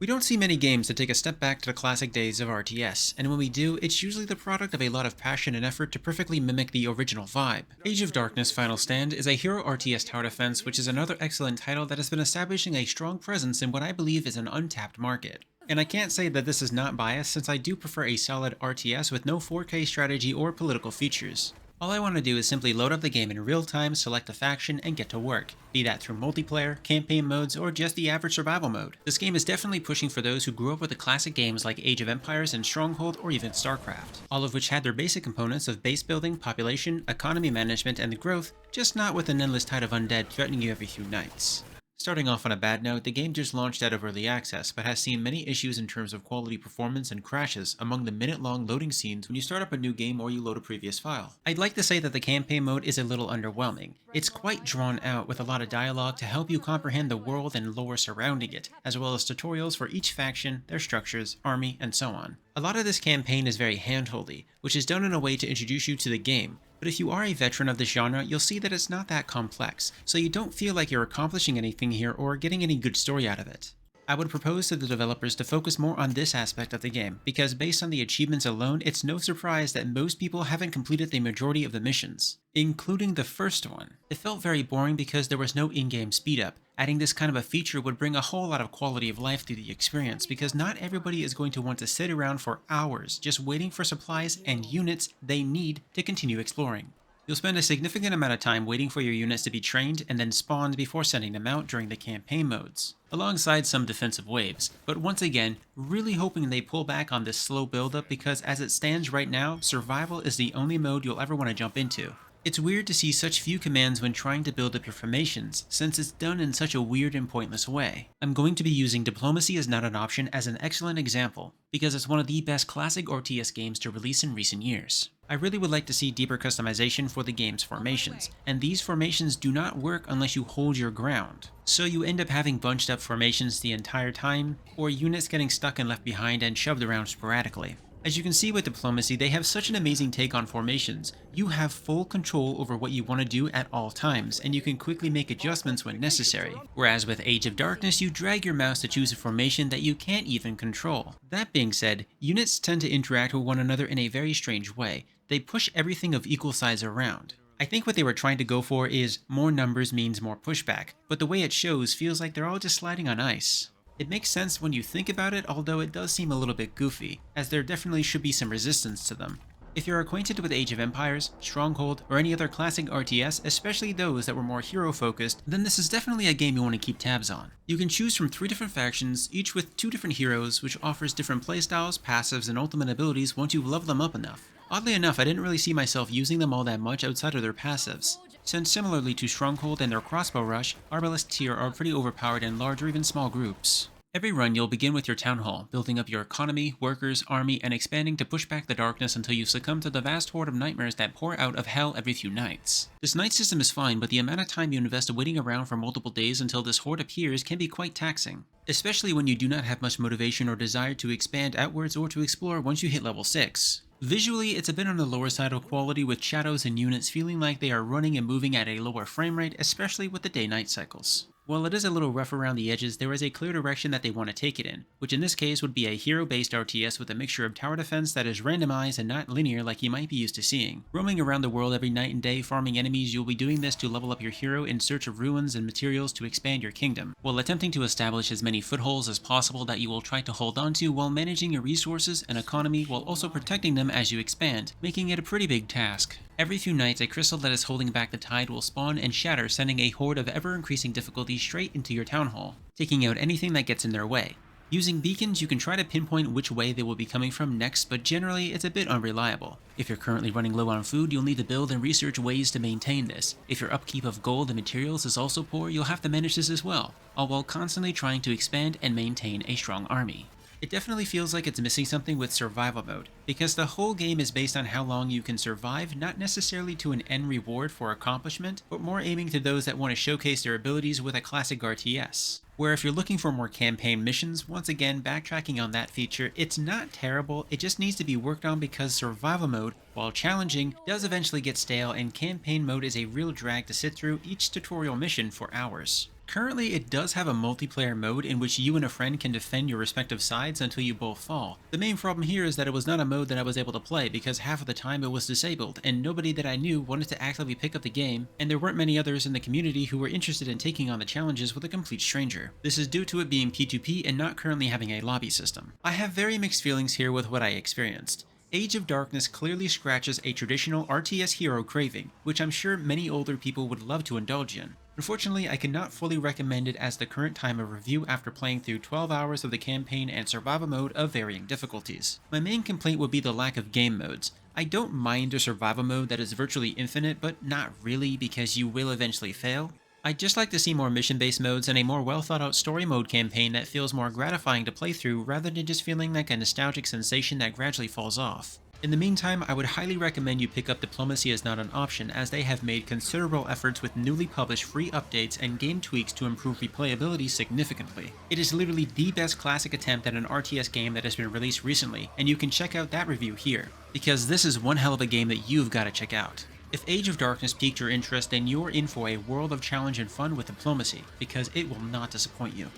We don't see many games that take a step back to the classic days of RTS, and when we do, it's usually the product of a lot of passion and effort to perfectly mimic the original vibe. Age of Darkness Final Stand is a hero RTS tower defense, which is another excellent title that has been establishing a strong presence in what I believe is an untapped market. And I can't say that this is not biased, since I do prefer a solid RTS with no 4K strategy or political features. All I want to do is simply load up the game in real time, select a faction, and get to work, be that through multiplayer, campaign modes, or just the average survival mode. This game is definitely pushing for those who grew up with the classic games like Age of Empires and Stronghold or even StarCraft, all of which had their basic components of base building, population, economy management, and growth, just not with an endless tide of undead threatening you every few nights. Starting off on a bad note, the game just launched out of early access, but has seen many issues in terms of quality performance and crashes among the minute-long loading scenes when you start up a new game or you load a previous file. I'd like to say that the campaign mode is a little underwhelming. It's quite drawn out with a lot of dialogue to help you comprehend the world and lore surrounding it, as well as tutorials for each faction, their structures, army, and so on. A lot of this campaign is very handholdy, which is done in a way to introduce you to the game, but if you are a veteran of this genre, you'll see that it's not that complex, so you don't feel like you're accomplishing anything here or getting any good story out of it. I would propose to the developers to focus more on this aspect of the game, because based on the achievements alone, it's no surprise that most people haven't completed the majority of the missions, including the first one. It felt very boring because there was no in-game speed up. Adding this kind of a feature would bring a whole lot of quality of life to the experience, because not everybody is going to want to sit around for hours just waiting for supplies and units they need to continue exploring. You'll spend a significant amount of time waiting for your units to be trained and then spawned before sending them out during the campaign modes, alongside some defensive waves, but once again, really hoping they pull back on this slow build-up, because as it stands right now, survival is the only mode you'll ever want to jump into. It's weird to see such few commands when trying to build up your formations, since it's done in such a weird and pointless way. I'm going to be using Diplomacy is Not an Option as an excellent example, because it's one of the best classic RTS games to release in recent years. I really would like to see deeper customization for the game's formations, and these formations do not work unless you hold your ground. So you end up having bunched up formations the entire time, or units getting stuck and left behind and shoved around sporadically. As you can see with Diplomacy, they have such an amazing take on formations. You have full control over what you want to do at all times, and you can quickly make adjustments when necessary. Whereas with Age of Darkness, you drag your mouse to choose a formation that you can't even control. That being said, units tend to interact with one another in a very strange way. They push everything of equal size around. I think what they were trying to go for is more numbers means more pushback, but the way it shows feels like they're all just sliding on ice. It makes sense when you think about it, although it does seem a little bit goofy, as there definitely should be some resistance to them. If you're acquainted with Age of Empires, Stronghold, or any other classic RTS, especially those that were more hero-focused, then this is definitely a game you want to keep tabs on. You can choose from 3 different factions, each with 2 different heroes, which offers different playstyles, passives, and ultimate abilities once you've leveled them up enough. Oddly enough, I didn't really see myself using them all that much outside of their passives, since similarly to Stronghold and their crossbow rush, arbalists here are pretty overpowered in large or even small groups. Every run you'll begin with your town hall, building up your economy, workers, army, and expanding to push back the darkness until you succumb to the vast horde of nightmares that pour out of hell every few nights. This night system is fine, but the amount of time you invest waiting around for multiple days until this horde appears can be quite taxing, especially when you do not have much motivation or desire to expand outwards or to explore once you hit level 6. Visually, it's a bit on the lower side of quality, with shadows and units feeling like they are running and moving at a lower frame rate, especially with the day-night cycles. While it is a little rough around the edges, there is a clear direction that they want to take it in, which in this case would be a hero-based RTS with a mixture of tower defense that is randomized and not linear like you might be used to seeing. Roaming around the world every night and day farming enemies, you'll be doing this to level up your hero in search of ruins and materials to expand your kingdom, while attempting to establish as many footholds as possible that you will try to hold onto while managing your resources and economy while also protecting them as you expand, making it a pretty big task. Every few nights, a crystal that is holding back the tide will spawn and shatter, sending a horde of ever-increasing difficulty straight into your town hall, taking out anything that gets in their way. Using beacons, you can try to pinpoint which way they will be coming from next, but generally it's a bit unreliable. If you're currently running low on food, you'll need to build and research ways to maintain this. If your upkeep of gold and materials is also poor, you'll have to manage this as well, all while constantly trying to expand and maintain a strong army. It definitely feels like it's missing something with survival mode, because the whole game is based on how long you can survive, not necessarily to an end reward for accomplishment, but more aiming to those that want to showcase their abilities with a classic RTS. Where if you're looking for more campaign missions, once again backtracking on that feature, it's not terrible, it just needs to be worked on because survival mode, while challenging, does eventually get stale and campaign mode is a real drag to sit through each tutorial mission for hours. Currently, it does have a multiplayer mode in which you and a friend can defend your respective sides until you both fall. The main problem here is that it was not a mode that I was able to play because half of the time it was disabled, and nobody that I knew wanted to actively pick up the game, and there weren't many others in the community who were interested in taking on the challenges with a complete stranger. This is due to it being P2P and not currently having a lobby system. I have very mixed feelings here with what I experienced. Age of Darkness clearly scratches a traditional RTS hero craving, which I'm sure many older people would love to indulge in. Unfortunately, I cannot fully recommend it as the current time of review after playing through 12 hours of the campaign and survival mode of varying difficulties. My main complaint would be the lack of game modes. I don't mind a survival mode that is virtually infinite, but not really because you will eventually fail. I'd just like to see more mission-based modes and a more well-thought-out story mode campaign that feels more gratifying to play through rather than just feeling like a nostalgic sensation that gradually falls off. In the meantime, I would highly recommend you pick up Diplomacy as Not an Option, as they have made considerable efforts with newly published free updates and game tweaks to improve replayability significantly. It is literally the best classic attempt at an RTS game that has been released recently, and you can check out that review here, because this is one hell of a game that you've got to check out. If Age of Darkness piqued your interest, then you're in for a world of challenge and fun with Diplomacy, because it will not disappoint you.